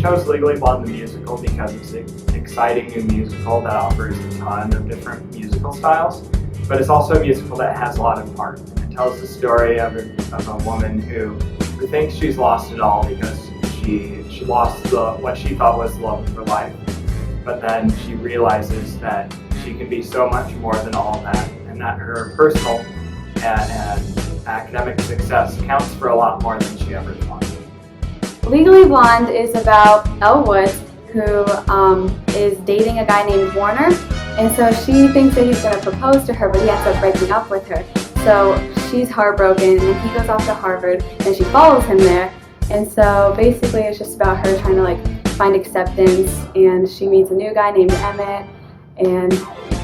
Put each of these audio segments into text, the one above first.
we chose Legally Blonde the musical because it's an exciting new musical that offers a ton of different musical styles, but it's also a musical that has a lot of heart. It tells the story of a woman who thinks she's lost it all because she lost what she thought was the love of her life, but then she realizes that she can be so much more than all that, and that her personal and academic success counts for a lot more than she ever thought. Legally Blonde is about Elle Woods, who is dating a guy named Warner, and so she thinks that he's going to propose to her, but he ends up breaking up with her. So she's heartbroken, and then he goes off to Harvard, and she follows him there. And so basically it's just about her trying to find acceptance, and she meets a new guy named Emmett, and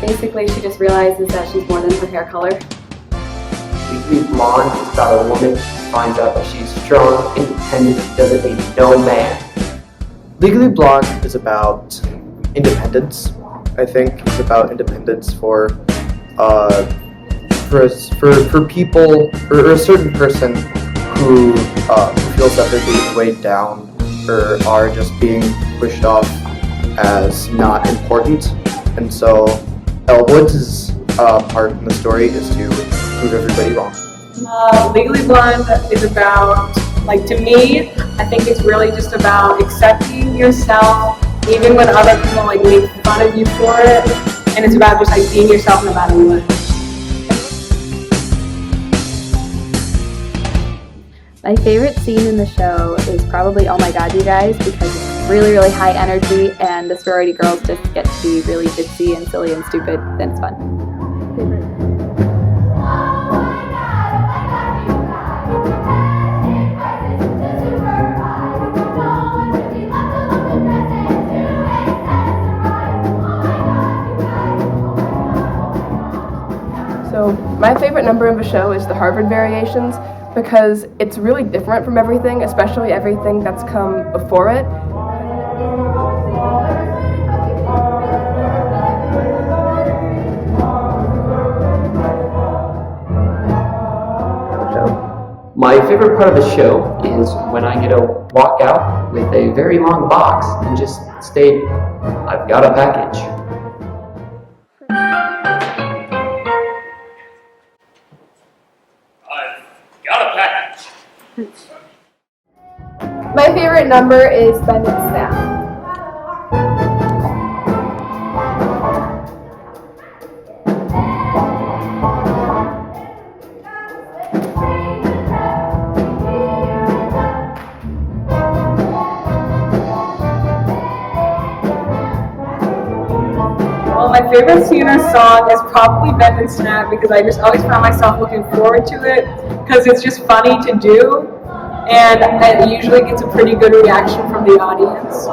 basically she just realizes that she's more than her hair color. Legally Blonde is about a woman who finds out that she's strong, independent, and doesn't need no man. Legally Blonde is about independence. I think it's about independence for people or a certain person who feels that they're being weighed down or are just being pushed off as not important. And so Elle Woods' part in the story is to prove everybody wrong. Legally Blonde is about, to me, I think it's really just about accepting yourself, even when other people make fun of you for it, and it's about just being yourself no matter what. My favorite scene in the show is probably Oh My God, You Guys, because it's really, really high energy, and the sorority girls just get to be really ditzy and silly and stupid, and it's fun. So my favorite number of the show is the Harvard Variations, because it's really different from everything, especially everything that's come before it. My favorite part of the show is when I get to walk out with a very long box and just state, I've got a package. My favorite number is Bend and Snap. Well, my favorite scene or song is probably Bend and Snap, because I just always found myself looking forward to it, because it's just funny to do, and it usually gets a pretty good reaction from the audience.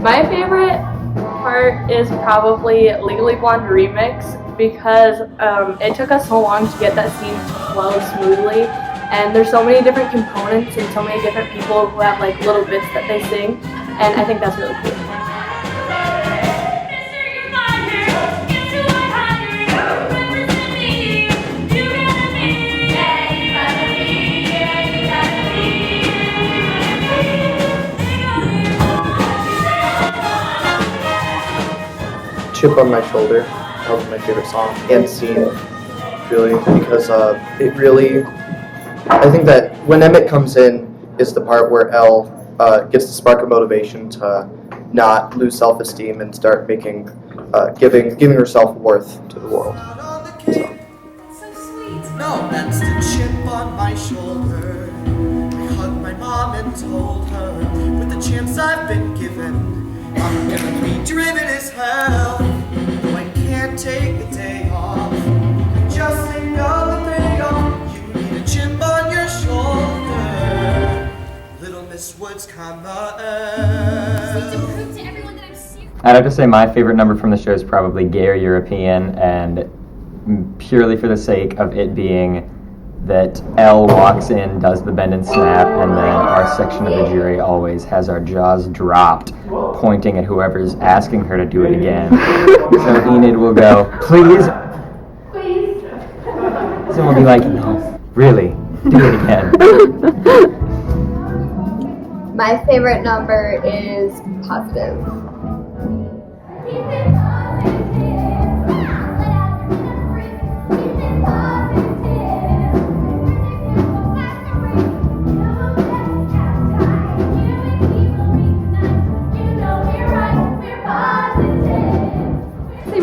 My favorite part is probably Legally Blonde Remix, because it took us so long to get that scene to flow smoothly, and there's so many different components and so many different people who have little bits that they sing, and I think that's really cool. Chip on My Shoulder, that was my favorite song and scene, really, because I think that when Emmett comes in is the part where Elle gets the spark of motivation to not lose self-esteem and start giving herself worth to the world. So. No, that's the chip on my shoulder. I hugged my mom and told her, with the chance I've been given, I'm gonna be driven as hell. No, I can't take a day off. Just another day off. You need a chip on your shoulder. Little Miss Woods, come on. I'd have to say my favorite number from the show is probably Gay or European, and purely for the sake of it being that Elle walks in, does the bend and snap, and then our section of the jury always has our jaws dropped, pointing at whoever's asking her to do it again. So Enid will go, please. So we'll be like, no, really, do it again. My favorite number is positive.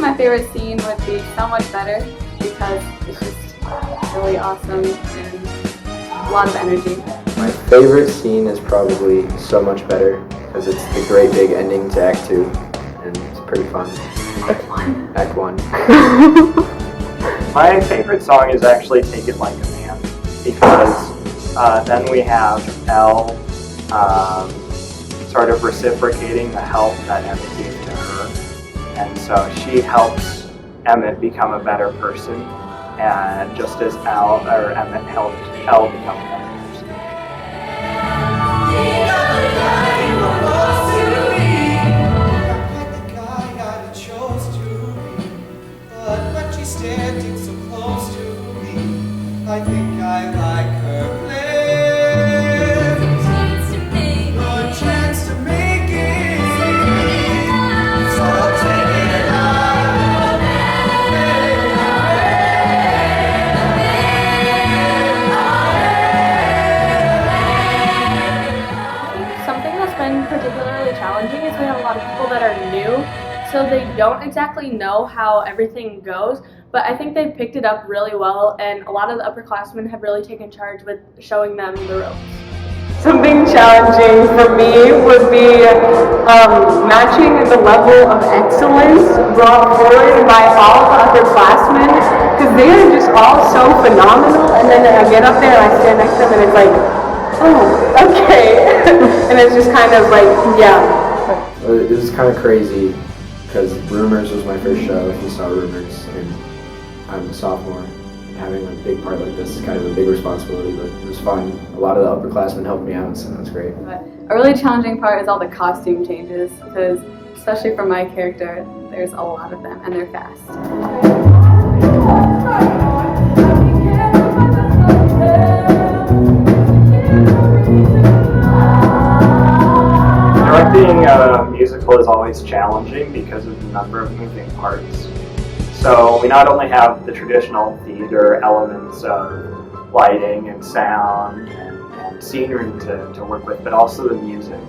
My favorite scene would be So Much Better because it's just really awesome and a lot of energy. My favorite scene is probably So Much Better because it's the great big ending to Act 2 and it's pretty fun. Act 1. My favorite song is actually Take It Like a Man because then we have Elle sort of reciprocating the help that Emmett gave to her. And so she helps Emmett become a better person, and just as Emmett helped Elle become a better person. Standing so close to me, I think I like her plans. No chance to make it. So take it Something that's been particularly challenging is we have a lot of people that are new, so they don't exactly know how everything goes, but I think they've picked it up really well, and a lot of the upperclassmen have really taken charge with showing them the ropes. Something challenging for me would be matching the level of excellence brought forward by all the upperclassmen, because they are just all so phenomenal, and then I get up there and I stand next to them and it's like, oh, okay. And it's just kind of like, yeah. It was kind of crazy because Rumors was my first show, if you saw Rumors, and I'm a sophomore. Having a big part like this is kind of a big responsibility, but it was fun. A lot of the upperclassmen helped me out, so that was great. But a really challenging part is all the costume changes, because especially for my character, there's a lot of them, and they're fast. Directing a musical is always challenging because of the number of moving parts. So we not only have the traditional theater elements of lighting and sound and scenery to work with, but also the music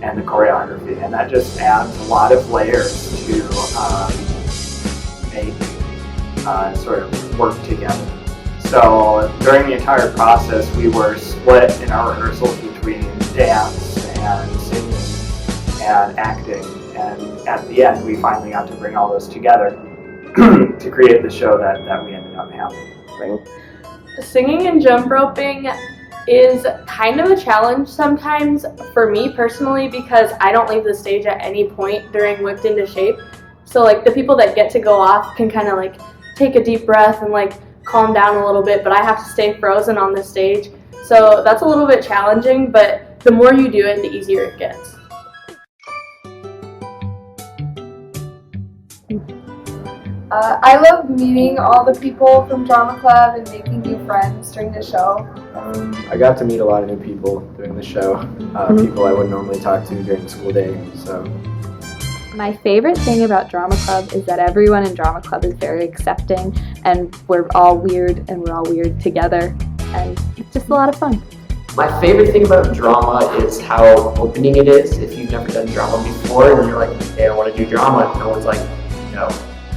and the choreography, and that just adds a lot of layers to make sort of work together. So during the entire process, we were split in our rehearsals between dance and singing and acting, and at the end we finally got to bring all those together to create the show that we ended up having. Singing and jump roping is kind of a challenge sometimes for me personally, because I don't leave the stage at any point during Whipped Into Shape. So like the people that get to go off can kind of like take a deep breath and like calm down a little bit, but I have to stay frozen on the stage. So that's a little bit challenging, but the more you do it, the easier it gets. I love meeting all the people from Drama Club and making new friends during the show. I got to meet a lot of new people during the show, people I wouldn't normally talk to during the school day, so. My favorite thing about Drama Club is that everyone in Drama Club is very accepting, and we're all weird and we're all weird together, and it's just a lot of fun. My favorite thing about drama is how opening it is. If you've never done drama before and you're like, hey, I want to do drama, no one's like, no,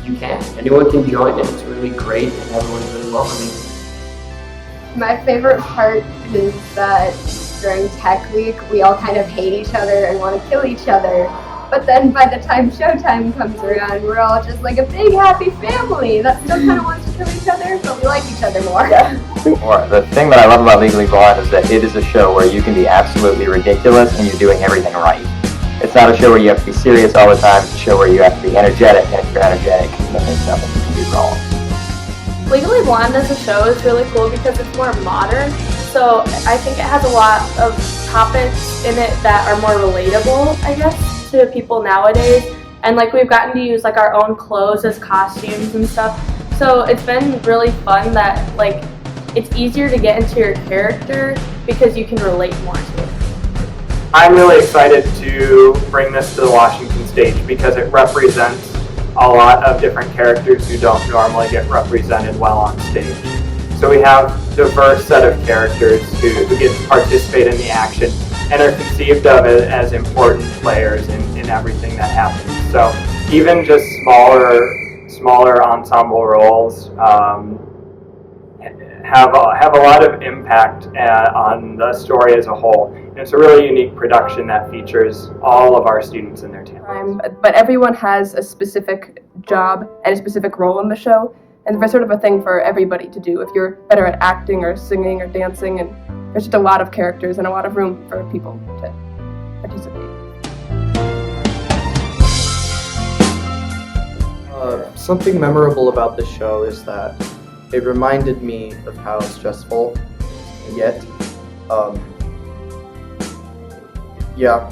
you can't. Anyone can join, and it's really great, and everyone's really welcoming. My favorite part is that during Tech Week, we all kind of hate each other and want to kill each other. But then by the time showtime comes around, we're all just like a big happy family that still kind of wants to kill each other, but we like each other more. The thing that I love about Legally Blonde is that it is a show where you can be absolutely ridiculous and you're doing everything right. It's not a show where you have to be serious all the time. It's a show where you have to be energetic, and if you're energetic, then there's nothing you can do wrong. Legally Blonde as a show is really cool because it's more modern, so I think it has a lot of topics in it that are more relatable, I guess, to people nowadays. And like we've gotten to use like our own clothes as costumes and stuff. So it's been really fun that like it's easier to get into your character because you can relate more to it. I'm really excited to bring this to the Washington stage because it represents a lot of different characters who don't normally get represented well on stage. So we have a diverse set of characters who get to participate in the action and are conceived of as important players in everything that happens. So even just smaller ensemble roles have a lot of impact on the story as a whole. And it's a really unique production that features all of our students and their talents. But everyone has a specific job and a specific role in the show, and there's sort of a thing for everybody to do. If you're better at acting or singing or dancing, and there's just a lot of characters and a lot of room for people to participate. Something memorable about the show is that it reminded me of how stressful it can get.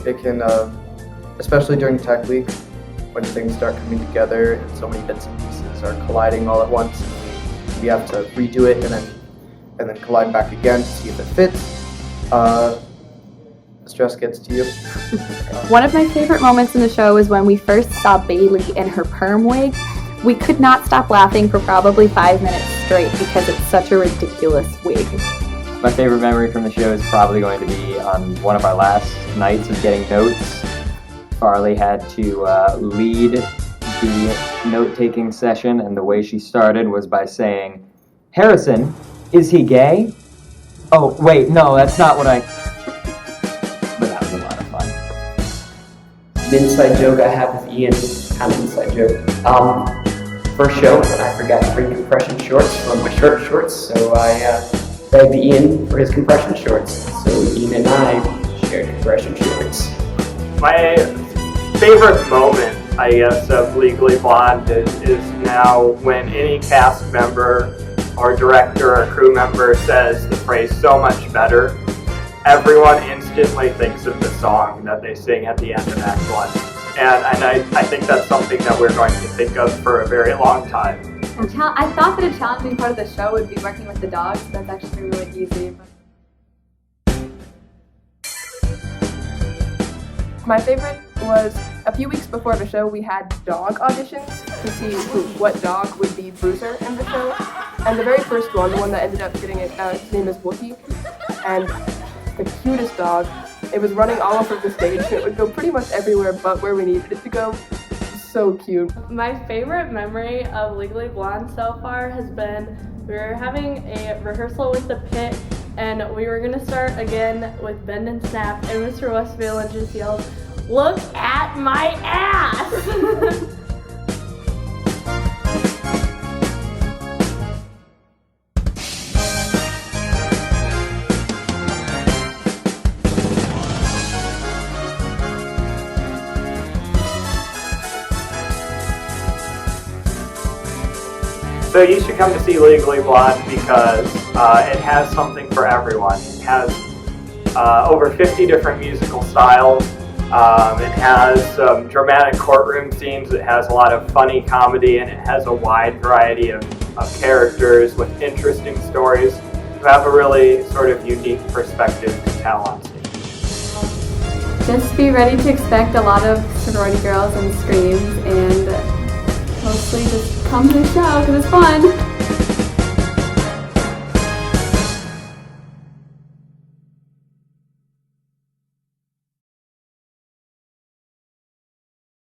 It can, especially during Tech Week, when things start coming together and so many bits and pieces are colliding all at once. We have to redo it and then collide back again to see if it fits. Stress gets to you. One of my favorite moments in the show is when we first saw Bailey in her perm wig. We could not stop laughing for probably 5 minutes straight because it's such a ridiculous wig. My favorite memory from the show is probably going to be on one of our last nights of getting notes. Farley had to lead the note-taking session, and the way she started was by saying, "Harrison, is he gay?" Oh, wait, no, that's not what I... But that was a lot of fun. An inside joke I have with Ian, kind of inside joke. First show, I forgot to bring compression shorts from my short shorts, so I begged Ian for his compression shorts. So Ian and I shared compression shorts. My favorite moment, I guess, of Legally Blonde is now when any cast member or director or crew member says the phrase "so much better," everyone instantly thinks of the song that they sing at the end of Act 1. And I think that's something that we're going to think of for a very long time. I thought that a challenging part of the show would be working with the dogs. That's actually really easy. My favorite was a few weeks before the show we had dog auditions to see what dog would be Bruiser in the show. And the very first one, the one that ended up getting it, his name is Wookie. And the cutest dog. It was running all over the stage, and it would go pretty much everywhere but where we needed it to go. So cute. My favorite memory of Legally Blonde so far has been we were having a rehearsal with the pit, and we were going to start again with Bend and Snap, and Mr. Westfield just yelled, "Look at my ass!" So you should come to see Legally Blonde because it has something for everyone. It has over 50 different musical styles. It has some dramatic courtroom scenes. It has a lot of funny comedy, and it has a wide variety of characters with interesting stories who have a really sort of unique perspective to tell on stage. Just be ready to expect a lot of sorority girls and screams, and mostly just come to the show because it's fun.